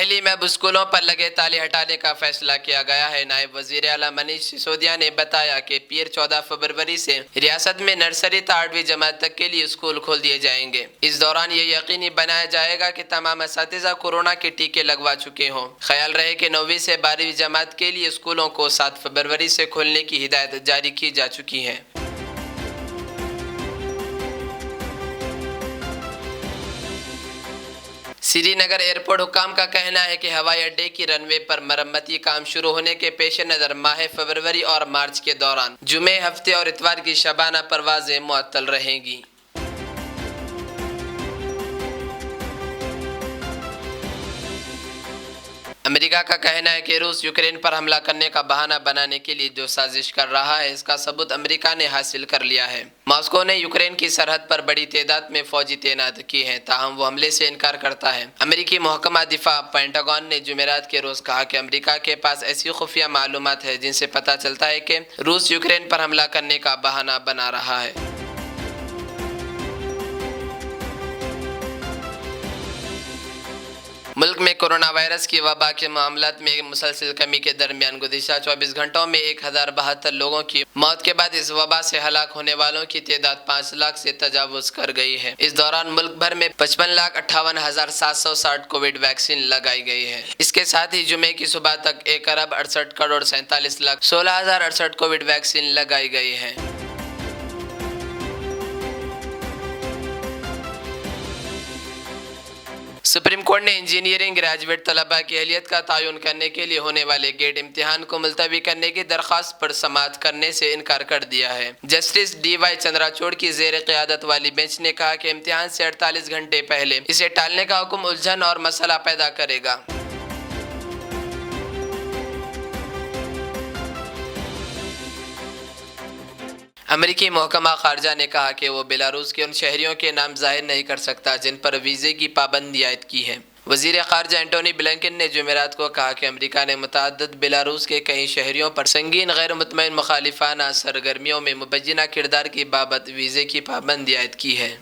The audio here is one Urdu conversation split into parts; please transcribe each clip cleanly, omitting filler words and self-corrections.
دہلی میں اب اسکولوں پر لگے تالے ہٹانے کا فیصلہ کیا گیا ہے۔ نائب وزیر اعلیٰ منیش سسودیا نے بتایا کہ پیر 14 فروری سے ریاست میں نرسری تا 8ویں جماعت تک کے لیے اسکول کھول دیے جائیں گے۔ اس دوران یہ یقینی بنایا جائے گا کہ تمام اساتذہ کورونا کے ٹیکے لگوا چکے ہوں۔ خیال رہے کہ 9ویں سے 12ویں جماعت کے لیے اسکولوں کو 7 فروری سے کھولنے کی ہدایت جاری کی جا چکی ہے۔ سری نگر ایئرپورٹ حکام کا کہنا ہے کہ ہوائی اڈے کی رن وے پر مرمتی کام شروع ہونے کے پیش نظر ماہ فروری اور مارچ کے دوران جمعے، ہفتے اور اتوار کی شبانہ پروازیں معطل رہیں گی۔ امریکہ کا کہنا ہے کہ روس یوکرین پر حملہ کرنے کا بہانہ بنانے کے لیے جو سازش کر رہا ہے، اس کا ثبوت امریکہ نے حاصل کر لیا ہے۔ ماسکو نے یوکرین کی سرحد پر بڑی تعداد میں فوجی تعینات کی ہیں، تاہم وہ حملے سے انکار کرتا ہے۔ امریکی محکمہ دفاع پینٹاگون نے جمعرات کے روز کہا کہ امریکہ کے پاس ایسی خفیہ معلومات ہیں جن سے پتہ چلتا ہے کہ روس یوکرین پر حملہ کرنے کا بہانہ بنا رہا ہے۔ ملک میں کورونا وائرس کی وبا کے معاملات میں مسلسل کمی کے درمیان گزشتہ 24 گھنٹوں میں 1072 لوگوں کی موت کے بعد اس وبا سے ہلاک ہونے والوں کی تعداد 5 لاکھ سے تجاوز کر گئی ہے۔ اس دوران ملک بھر میں 55,58,760 کووڈ ویکسین لگائی گئی ہے۔ اس کے ساتھ ہی جمعے کی صبح تک 1,68,47,16,068 کووڈ ویکسین لگائی گئی ہے۔ سپریم کورٹ نے انجینئرنگ گریجویٹ طلباء کی اہلیت کا تعین کرنے کے لیے ہونے والے گیٹ امتحان کو ملتوی کرنے کی درخواست پر سماعت کرنے سے انکار کر دیا ہے۔ جسٹس ڈی وائی چندراچوڑ کی زیر قیادت والی بینچ نے کہا کہ امتحان سے 48 گھنٹے پہلے اسے ٹالنے کا حکم الجھن اور مسئلہ پیدا کرے گا۔ امریکی محکمہ خارجہ نے کہا کہ وہ بیلاروس کے ان شہریوں کے نام ظاہر نہیں کر سکتا جن پر ویزے کی پابندی عائد کی ہے۔ وزیر خارجہ اینٹونی بلنکن نے جمعرات کو کہا کہ امریکہ نے متعدد بیلاروس کے کئی شہریوں پر سنگین غیر مطمئن مخالفانہ سرگرمیوں میں مبینہ کردار کی بابت ویزے کی پابندی عائد کی ہے۔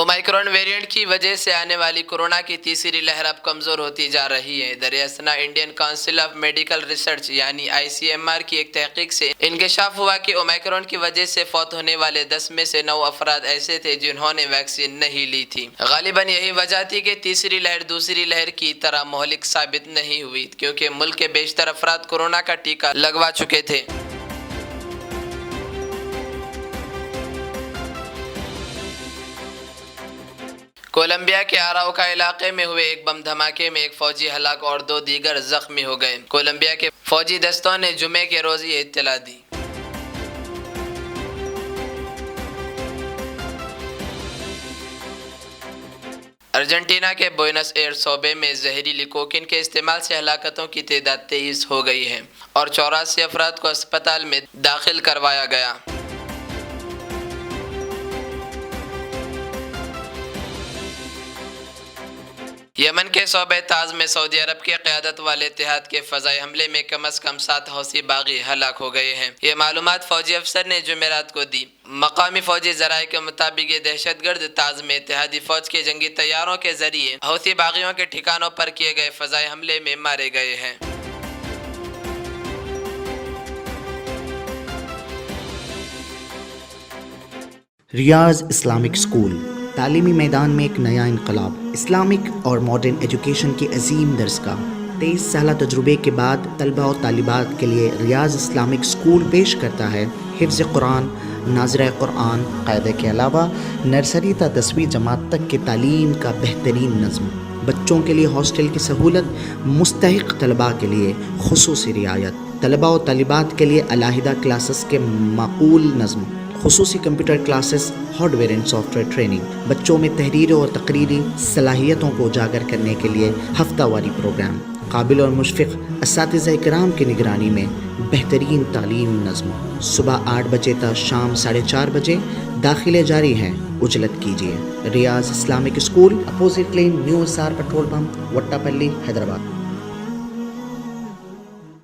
اومائکرون ویریئنٹ کی وجہ سے آنے والی کورونا کی تیسری لہر اب کمزور ہوتی جا رہی ہے۔ دراصل Indian council of medical research یعنی ICMR کی ایک تحقیق سے انکشاف ہوا کہ اومائکرون کی وجہ سے فوت ہونے والے 10 میں سے 9 افراد ایسے تھے جنہوں نے ویکسین نہیں لی تھی۔ غالباً یہی وجہ تھی کہ تیسری لہر دوسری لہر کی طرح مہلک ثابت نہیں ہوئی، کیونکہ ملک کے بیشتر افراد کورونا کا ٹیکہ لگوا چکے تھے۔ کولمبیا کے آراؤکا علاقے میں ہوئے ایک بم دھماکے میں ایک فوجی ہلاک اور 2 دیگر زخمی ہو گئے۔ کولمبیا کے فوجی دستوں نے جمعے کے روز یہ اطلاع دی۔ ارجنٹینا کے بوئنس ایئرس صوبے میں زہریلی کوکین کے استعمال سے ہلاکتوں کی تعداد 23 ہو گئی ہے اور 84 افراد کو اسپتال میں داخل کروایا گیا۔ یمن کے صوبہ تاز میں سعودی عرب کی قیادت والے اتحاد کے فضائی حملے میں کم از کم 7 حوثی باغی ہلاک ہو گئے ہیں۔ یہ معلومات فوجی افسر نے جمعرات کو دی۔ مقامی فوجی ذرائع کے مطابق یہ دہشت گرد تاز میں اتحادی فوج کے جنگی طیاروں کے ذریعے حوثی باغیوں کے ٹھکانوں پر کیے گئے فضائی حملے میں مارے گئے ہیں۔ ریاض اسلامک اسکول تعلیمی میدان میں ایک نیا انقلاب، اسلامک اور ماڈرن ایجوکیشن کی عظیم درسگاہ۔ 23 سالہ تجربے کے بعد طلباء و طالبات کے لیے ریاض اسلامک اسکول پیش کرتا ہے حفظ قرآن، ناظرہ قرآن، قاعدے کے علاوہ نرسری تا 10ویں جماعت تک کی تعلیم کا بہترین نظم۔ بچوں کے لیے ہاسٹل کی سہولت، مستحق طلباء کے لیے خصوصی رعایت، طلباء و طالبات کے لیے علیحدہ کلاسز کے معقول نظم، خصوصی computer classes, hard where and soft where training, بچوں میں تحریری اور تقریری صلاحیتوں کو اجاگر کرنے کے لیے ہفتہ واری پروگرام، قابل اور مشفق اساتذہ کرام کی نگرانی میں بہترین تعلیم نظم۔ صبح 8 بجے تا شام 4:30 بجے داخلے جاری ہیں، اجلت کیجیے۔ Riyaz Islamic school, opposite lane, new SR petrol pump, Vattepally, Hyderabad.